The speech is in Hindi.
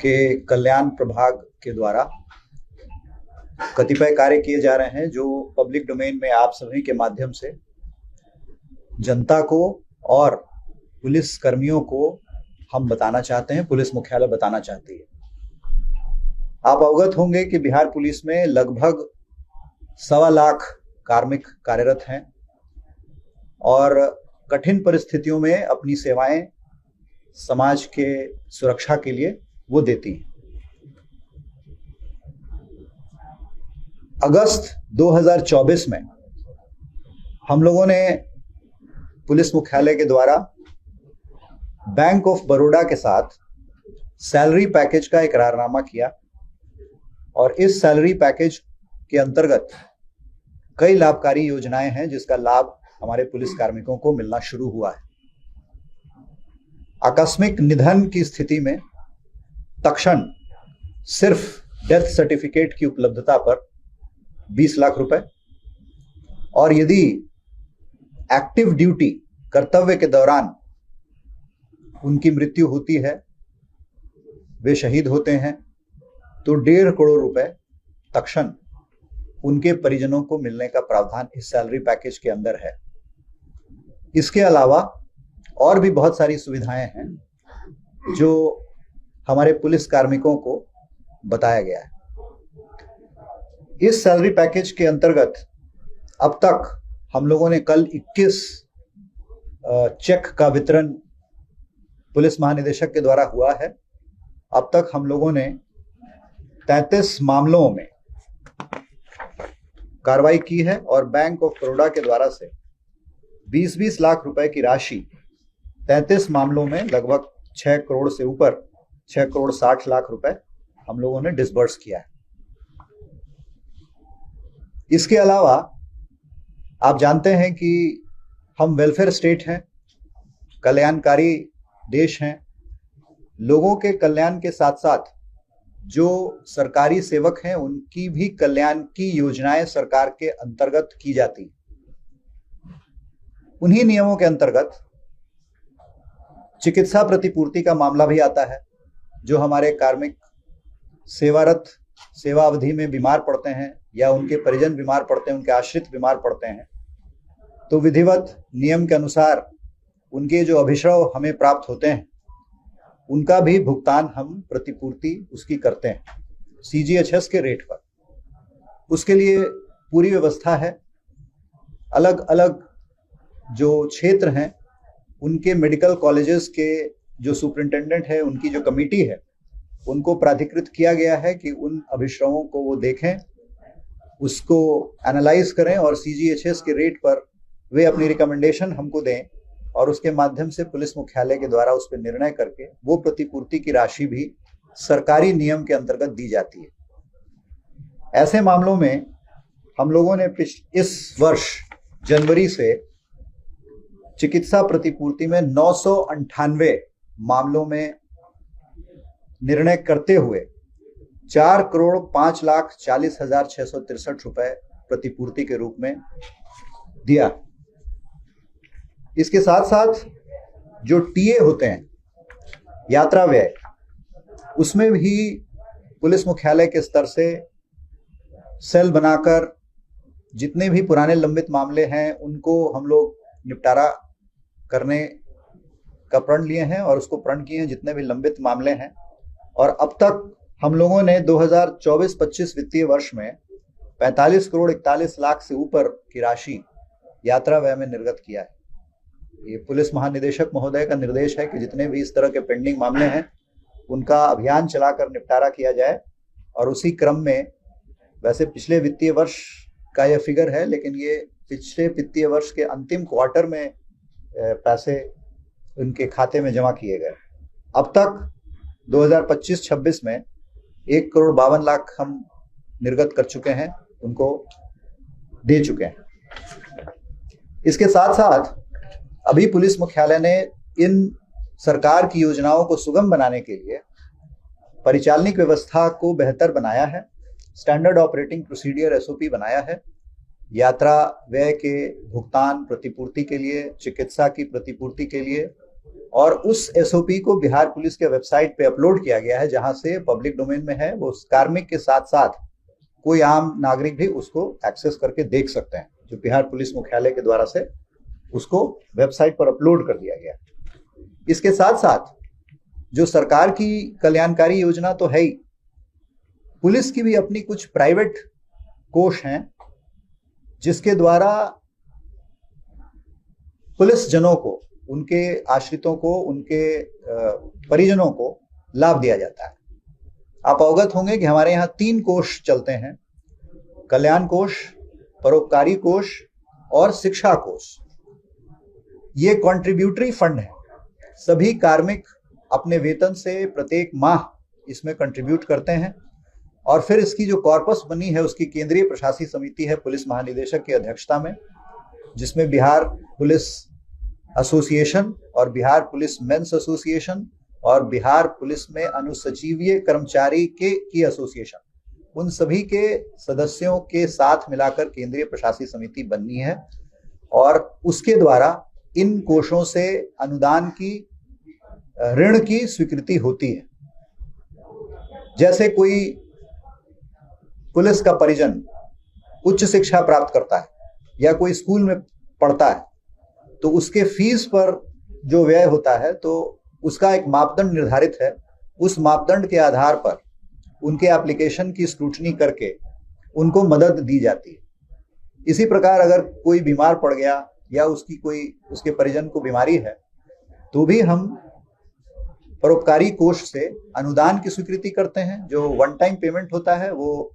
के कल्याण प्रभाग के द्वारा कतिपय कार्य किए जा रहे हैं जो पब्लिक डोमेन में आप सभी के माध्यम से जनता को और पुलिस कर्मियों को हम बताना चाहते हैं, पुलिस मुख्यालय बताना चाहती है। आप अवगत होंगे कि बिहार पुलिस में लगभग 1.25 लाख कार्मिक कार्यरत हैं और कठिन परिस्थितियों में अपनी सेवाएं समाज के सुरक्षा के लिए वो देती हैं। अगस्त 2024 में हम लोगों ने पुलिस मुख्यालय के द्वारा बैंक ऑफ बड़ौदा के साथ सैलरी पैकेज का इकरारनामा किया और इस सैलरी पैकेज के अंतर्गत कई लाभकारी योजनाएं हैं जिसका लाभ हमारे पुलिस कार्मिकों को मिलना शुरू हुआ है। आकस्मिक निधन की स्थिति में तत्क्षण सिर्फ डेथ सर्टिफिकेट की उपलब्धता पर 20 लाख रुपए और यदि एक्टिव ड्यूटी कर्तव्य के दौरान उनकी मृत्यु होती है, वे शहीद होते हैं, तो 1.5 करोड़ रुपए तत्क्षण उनके परिजनों को मिलने का प्रावधान इस सैलरी पैकेज के अंदर है। इसके अलावा और भी बहुत सारी सुविधाएं हैं जो हमारे पुलिस कार्मिकों को बताया गया है। इस सैलरी पैकेज के अंतर्गत अब तक हम लोगों ने कल 21 चेक का वितरण पुलिस महानिदेशक के द्वारा हुआ है। अब तक हम लोगों ने 33 मामलों में कार्रवाई की है और बैंक ऑफ बड़ौदा के द्वारा से 20-20 लाख रुपए की राशि 33 मामलों में लगभग 6 करोड़ से ऊपर 6 करोड़ 60 लाख रुपए हम लोगों ने डिसबर्स किया है। इसके अलावा आप जानते हैं कि हम वेलफेयर स्टेट हैं, कल्याणकारी देश हैं। लोगों के कल्याण के साथ साथ जो सरकारी सेवक हैं उनकी भी कल्याण की योजनाएं सरकार के अंतर्गत की जाती। उन्हीं नियमों के अंतर्गत चिकित्सा प्रतिपूर्ति का मामला भी आता है। जो हमारे कार्मिक सेवारत सेवा अवधि में बीमार पड़ते हैं या उनके परिजन बीमार पड़ते हैं, उनके आश्रित बीमार पड़ते हैं, तो विधिवत नियम के अनुसार उनके जो अभिश्रव हमें प्राप्त होते हैं उनका भी भुगतान हम प्रतिपूर्ति उसकी करते हैं CGHS के रेट पर। उसके लिए पूरी व्यवस्था है। अलग अलग जो क्षेत्र हैं उनके मेडिकल कॉलेजेस के जो सुपरिंटेंडेंट है, उनकी जो कमेटी है, उनको प्राधिकृत किया गया है कि उन अभिश्रवों को वो देखें, उसको एनालाइज करें और CGHS के रेट पर वे अपनी रिकमेंडेशन हमको दें और उसके माध्यम से पुलिस मुख्यालय के द्वारा उस पर निर्णय करके वो प्रतिपूर्ति की राशि भी सरकारी नियम के अंतर्गत दी जाती है। ऐसे मामलों में हम लोगों ने इस वर्ष जनवरी से चिकित्सा प्रतिपूर्ति में 998 मामलों में निर्णय करते हुए 4 करोड़ 5,40,663 रुपए प्रतिपूर्ति के रूप में दिया। इसके साथ साथ जो टीए होते हैं, यात्रा व्यय, उसमें भी पुलिस मुख्यालय के स्तर से सेल बनाकर जितने भी पुराने लंबित मामले हैं उनको हम लोग निपटारा करने का प्रण लिए हैं और उसको प्रण किए हैं जितने भी लंबित मामले हैं। और अब तक हम लोगों ने 2024-25 वित्तीय वर्ष में 45 करोड़ 41 लाख से ऊपर की राशि यात्रा व्यय में निर्गत किया है। ये पुलिस महानिदेशक महोदय का निर्देश है कि जितने भी इस तरह के पेंडिंग मामले हैं उनका अभियान चलाकर निपटारा किया जाए। और उसी क्रम में, वैसे पिछले वित्तीय वर्ष का यह फिगर है, लेकिन ये पिछले वित्तीय वर्ष के अंतिम क्वार्टर में पैसे उनके खाते में जमा किए गए। अब तक 2025-26 में 1 करोड़ 52 लाख हम निर्गत कर चुके हैं, उनको दे चुके हैं। इसके साथ साथ अभी पुलिस मुख्यालय ने इन सरकार की योजनाओं को सुगम बनाने के लिए परिचालनिक व्यवस्था को बेहतर बनाया है। स्टैंडर्ड ऑपरेटिंग प्रोसीडियर SOP बनाया है। यात्रा व्यय के भुगतान प्रतिपूर्ति के लिए, चिकित्सा की प्रतिपूर्ति के लिए और उस एसओपी को बिहार पुलिस के वेबसाइट पे अपलोड किया गया है, जहां से पब्लिक डोमेन में है। वो कार्मिक के साथ साथ कोई आम नागरिक भी उसको एक्सेस करके देख सकते हैं, जो बिहार पुलिस मुख्यालय के द्वारा से उसको वेबसाइट पर अपलोड कर दिया गया। इसके साथ साथ जो सरकार की कल्याणकारी योजना तो है ही, पुलिस की भी अपनी कुछ प्राइवेट कोष हैं, जिसके द्वारा पुलिस जनों को, उनके आश्रितों को, उनके परिजनों को लाभ दिया जाता है। आप अवगत होंगे कि हमारे यहाँ 3 कोष चलते हैं: कल्याण कोष, परोपकारी कोष और शिक्षा कोष। ये कॉन्ट्रीब्यूटरी फंड है। सभी कार्मिक अपने वेतन से प्रत्येक माह इसमें कंट्रीब्यूट करते हैं, और फिर इसकी जो कॉर्पस बनी है उसकी केंद्रीय प्रशासकीय समिति है पुलिस महानिदेशक की अध्यक्षता में, जिसमें बिहार पुलिस एसोसिएशन और बिहार पुलिस मेंस एसोसिएशन और बिहार पुलिस में अनुसचिवीय कर्मचारी की एसोसिएशन, उन सभी के सदस्यों के साथ मिलाकर केंद्रीय प्रशासकीय समिति बननी है, और उसके द्वारा इन कोषों से अनुदान की, ऋण की स्वीकृति होती है। जैसे कोई पुलिस का परिजन उच्च शिक्षा प्राप्त करता है या कोई स्कूल में पढ़ता है, तो उसके फीस पर जो व्यय होता है तो उसका एक मापदंड निर्धारित है। उस मापदंड के आधार पर उनके एप्लीकेशन की स्क्रूटनी करके उनको मदद दी जाती है। इसी प्रकार अगर कोई बीमार पड़ गया या उसके परिजन को बीमारी है, तो भी हम परोपकारी कोष से अनुदान की स्वीकृति करते हैं। जो वन टाइम पेमेंट होता है वो